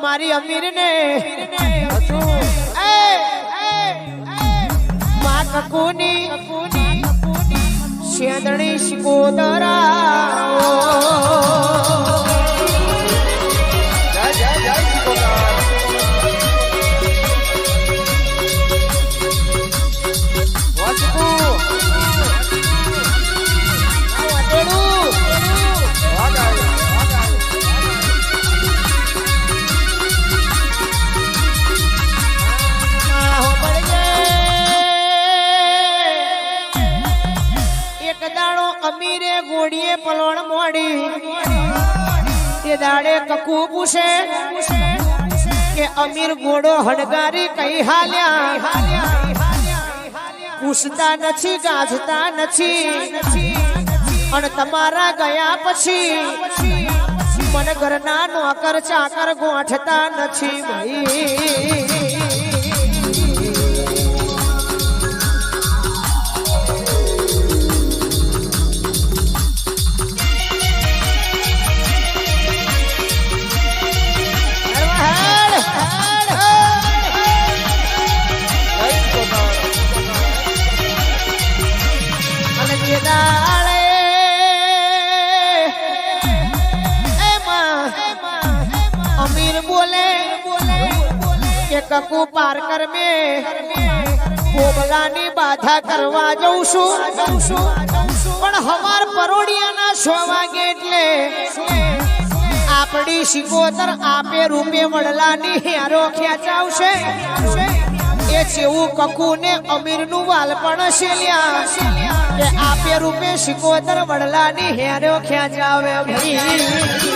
મારી અમીર ને માં કકુની શેદણી શિકોદરા અમીરે ગોડીએ પલોણ મોડી તે દાડે કકુ પૂછે કે અમીર ગોડો હડગારી કઈ હાલ્યા પૂછતા નથી ગાજતા નથી અને તમારા ગયા પછી મને ઘરના નોકર ચાકર ગોઠતા નથી ભાઈ अमीर बोले के ककू पार्कर में कोबलानी बाधा करवा जाऊं છું પણ હવાર પરોડિયાના 6 વાગે એટલે આપડી શિકોતર આપે રૂપે વડલાની હારો ખેંચાવશે એ જેવું કકુ ને અમીર નું વાલપણ શેલ્યા કે આપે રૂપે શિકોતર વડલાની હારો ખેંચાવે ભાઈ